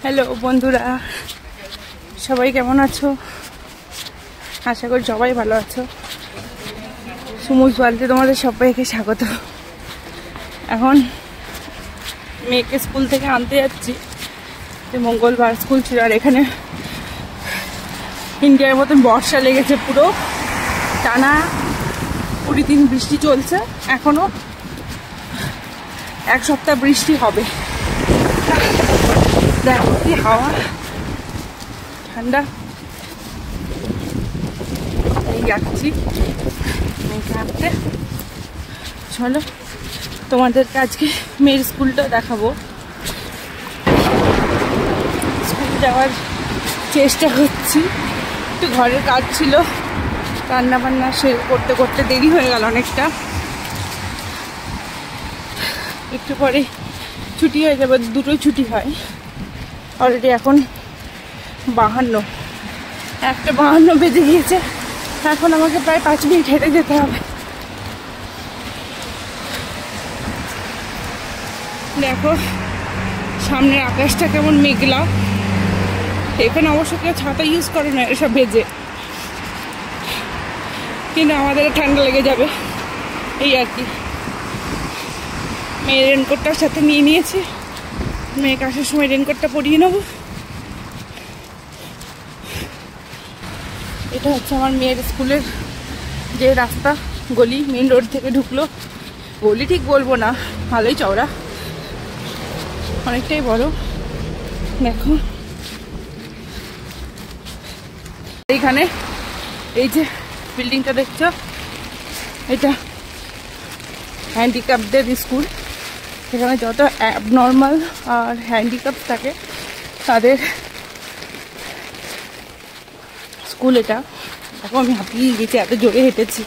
Hello বন্ধুরা, সবাই কেমন আছো? আশা করি সবাই ভালো আছো। সুমুজ ওয়ার্ল্ডে তোমাদের সবাইকে স্বাগত। এখন মেয়েকে স্কুল থেকে আনতে যাচ্ছি। মঙ্গলবার স্কুল ছিল, আর এখানে ইন্ডিয়ার মতন বর্ষা লেগেছে। পুরো টানা 20 দিন বৃষ্টি চলছে। এখনো এক সপ্তাহ বৃষ্টি হবে। দেখো কি হাওয়া, ঠান্ডা। এই যাচ্ছি মেয়েকে আনতে। চলো তোমাদেরকে আজকে মেয়ের স্কুলটা দেখাবো। স্কুল যাওয়ার চেষ্টা করছি। একটু ঘরের কাজ ছিল, রান্না বান্না করতে করতে দেরি হয়ে গেল অনেকটা। একটু পরে ছুটি হয়ে যাবে, দুটোই ছুটি হয়। অলরেডি এখন 1:52 বেজে গিয়েছে। এখন আমাকে প্রায় 5 মিনিট হেঁটে যেতে হবে। দেখো সামনের আকাশটা কেমন মেঘলা। এখানে অবশ্য কেউ ছাতা ইউজ করে না, এসব ভেজে, কিন্তু আমাদের ঠান্ডা লেগে যাবে এই আর কি। মেয়ের রেনকোটটার সাথে নিয়ে নিয়েছি। মেয়েকে আসার সময় রেনকোটটা পরিয়ে নেব। এটা হচ্ছে আমার মেয়ের স্কুলের যে রাস্তা, গলি। মেন রোড থেকে ঢুকলো, গলি ঠিক বলবো না, ভালোই চওড়া, অনেকটাই বড়। দেখো এইখানে এই যে বিল্ডিংটা দেখছো, এটা হ্যান্ডিক্যাপদের স্কুল। এখানে যত অ্যাবনর্মাল আর হ্যান্ডিক্যাপ থাকে তাদের স্কুল এটা। দেখো আমি হাঁপিয়ে গেছি, এত জোরে হেঁটেছি।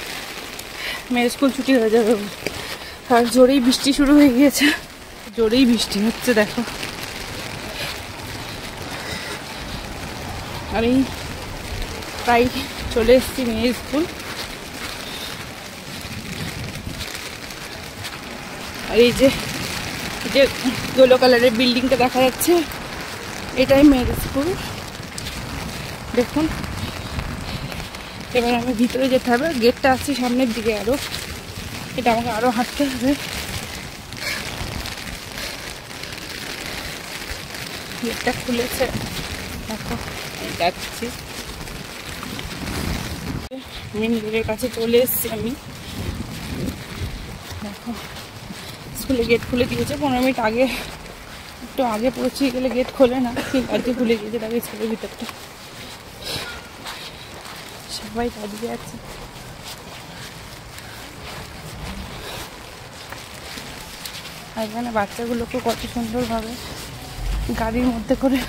মেয়ের স্কুল ছুটি হয়ে যাবে, আর জোরেই বৃষ্টি শুরু হয়ে গিয়েছে। জোরেই বৃষ্টি হচ্ছে দেখো। আমি প্রায় চলে এসেছি মেয়ের স্কুল। আর এই যে ইয়েলো কালারের বিল্ডিংটা দেখা যাচ্ছে, এটাই মেয়ের স্কুল। দেখুন, এবার আমি ভিতরে যেতে হবে। গেটটা আছে সামনের দিকে আরো, এটা আমাকে আরো হাঁটতে হবে। গেটটা খুলেছে, দেখো যাচ্ছি। মেন গেটের কাছে চলে এসেছি আমি। দেখো স্কুলে গেট খুলে দিয়েছে। 15 মিনিট আগে, একটু আগে পৌঁছে গেলে গেট খোলে না, কিন্তু আজকে খুলে দিয়েছে। তাকে স্কুলের ভিতরটা সবাই দাঁড়িয়ে আছে। আর এখানে বাচ্চাগুলোকে কত সুন্দরভাবে গাড়ির মধ্যে করে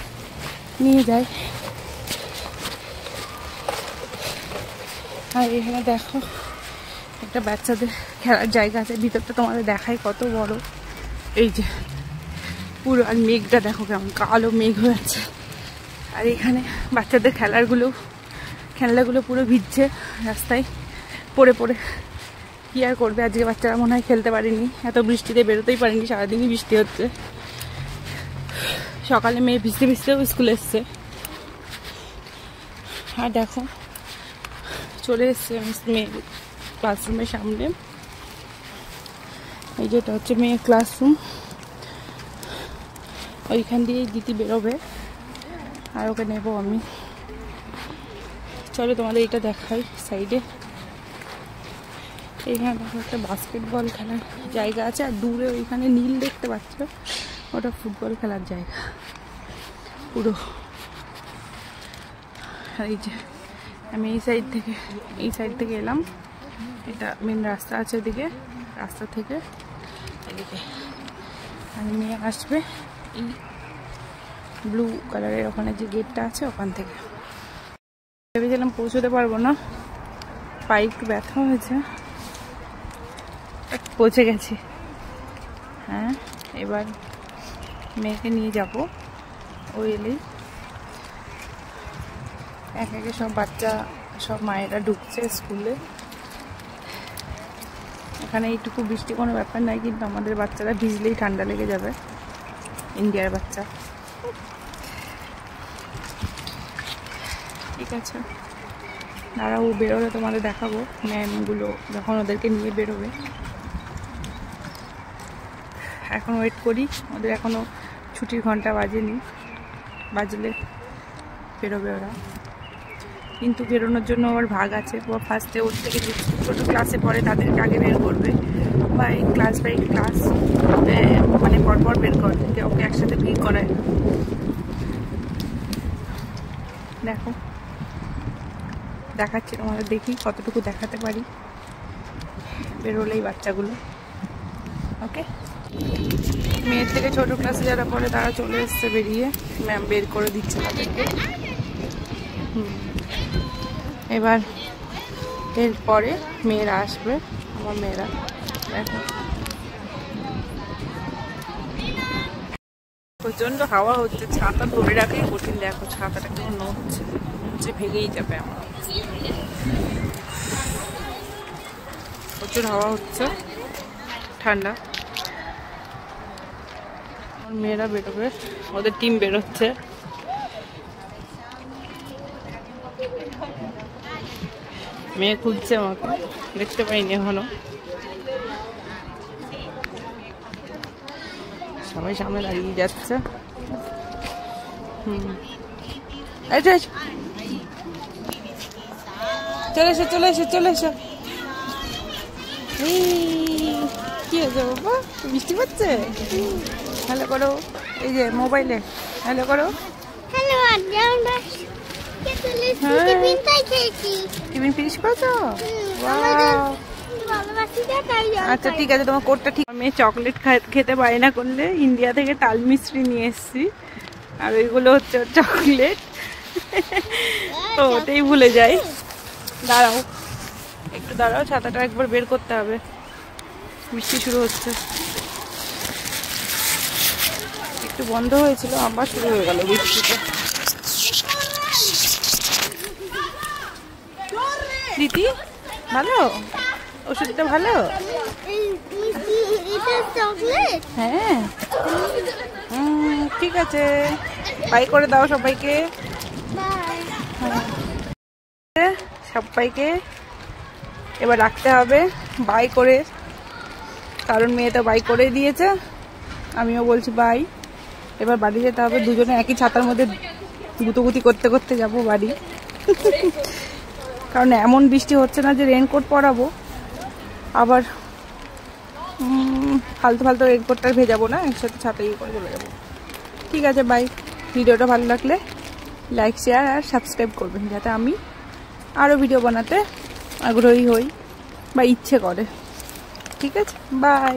নিয়ে যায়। আর এখানে দেখো একটা বাচ্চাদের খেলার জায়গা আছে। ভিতরটা তোমাদের দেখাই কত বড়। এই যে পুরো, আর মেঘটা দেখো কেমন কালো মেঘ হয়ে আছে। আর এখানে বাচ্চাদের খেলনাগুলো পুরো ভিজছে রাস্তায় পড়ে পড়ে। কি আর করবে, আজকে বাচ্চারা মনে হয় খেলতে পারেনি, এত বৃষ্টিতে বেরোতেই পারেনি। সারাদিনই বৃষ্টি হচ্ছে। সকালে মেয়ে ভিজতে ভিজতেও স্কুলে এসছে। আর দেখো চলে এসছে মেয়ের ক্লাসরুমের সামনে। এই যেটা হচ্ছে মেয়ের ক্লাসরুম। ওইখান দিয়েই দিদি বেরোবে, আর ওকে নেবো আমি। চলো তোমাদের এটা দেখাই সাইডে। এইখানে দেখো একটা বাস্কেটবল খেলার জায়গা আছে, আর দূরে ওইখানে নীল দেখতে পাচ্ছ, ওটা ফুটবল খেলার জায়গা পুরো। আর এই যে আমি এই সাইড থেকে এলাম। এটা মেন রাস্তা আছে এদিকে, রাস্তা থেকে এদিকে আর মেয়ে আসবে এই ব্লু কালারের ওখানে যে গেটটা আছে ওখান থেকে। ভেবেছিলাম পৌঁছতে পারবো না, পায়ে একটু ব্যথা হয়েছে। পৌঁছে গেছি। হ্যাঁ, এবার মেয়েকে নিয়ে যাব। ও এলেই একে একে সব মায়েরা ঢুকছে স্কুলে। এখানে এইটুকু বৃষ্টি কোনো ব্যাপার নাই, কিন্তু আমাদের বাচ্চারা ভিজলেই ঠান্ডা লেগে যাবে। ইন্ডিয়ার বাচ্চা ঠিক আছে, দাঁড়াও বেরোলে তোমাদের দেখাবো ম্যামগুলো যখন ওদেরকে নিয়ে বেরোবে। এখন ওয়েট করি, ওদের এখনও ছুটির ঘন্টা বাজেনি, বাজলে বেরোবে ওরা। কিন্তু বেরোনোর জন্য আবার ভাগ আছে, ফার্স্টে ওর থেকে যে ছোটো ক্লাসে পড়ে তাদেরকে আগে বের করবে, বা এই ক্লাস বাই ক্লাস মানে পরপর বের করে, ওকে একসাথে ভিড় করায়। দেখো দেখাচ্ছি তোমাদের, দেখি কতটুকু দেখাতে পারি বেরোলেই বাচ্চাগুলো। ওকে, মেয়ের থেকে ছোটো ক্লাসে যারা পড়ে তারা চলে এসছে বেরিয়ে, ম্যাম বের করে দিচ্ছে তাদেরকে। এবার এরপরে মেয়েরা আসবে, আমার মেয়েরা। দেখো প্রচণ্ড হাওয়া হচ্ছে, ছাতা ধরে রাখাই কঠিন। দেখো ছাতাটা কেমন হচ্ছে, ভেঙেই যাবে আমার। প্রচুর হাওয়া হচ্ছে, ঠান্ডা। আমার মেয়েরা বেরোবে, ওদের টিম বেরোচ্ছে। মেয়ে খুঁজছে আমাকে, দেখতে পাইনি এখনো। সবাই সামনে দাঁড়িয়ে যাচ্ছে। চলে এসো চলে এসো চলে এসো। কি হয়েছে বাবা, বৃষ্টি পড়ছে? হ্যালো করো, এই যে মোবাইলে হ্যালো করো। টিফিন ফিনিশ করেছো? আচ্ছা ঠিক আছে, তোমার কোটটা ঠিক। মেয়ে চকলেট খেতে পারে না করলে ইন্ডিয়া থেকে তাল মিশ্রি নিয়ে এসছি, আর ওইগুলো হচ্ছে চকলেট। তো ওটাই ভুলে যাই। দাঁড়াও একটু দাঁড়াও, ছাতাটা একবার বের করতে হবে, বৃষ্টি শুরু হচ্ছে। একটু বন্ধ হয়েছিল, আবার শুরু হয়ে গেল বৃষ্টিটা। দিদি ভালো, ওষুধটা ভালো? হ্যাঁ ঠিক আছে, বাই করে দাও সবাইকে। সবাইকে এবার রাখতে হবে বাই করে, কারণ মেয়ে তো বাই করে দিয়েছে, আমিও বলছি বাই। এবার বাড়ি যেতে হবে, দুজনে একই ছাতার মধ্যে গুতোগুতি করতে করতে যাব বাড়ি। কারণ এমন বৃষ্টি হচ্ছে না যে রেনকোট পরাবো, আবার ফালতু ফালতু রেনকোটটা ভেজাবো না, একসাথে ছাতা ইয়ে করে চলে যাবো। ঠিক আছে বাই। ভিডিওটা ভালো লাগলে লাইক শেয়ার আর সাবস্ক্রাইব করবেন, যাতে আমি আরও ভিডিও বানাতে আগ্রহী হই বা ইচ্ছে করে। ঠিক আছে, বাই।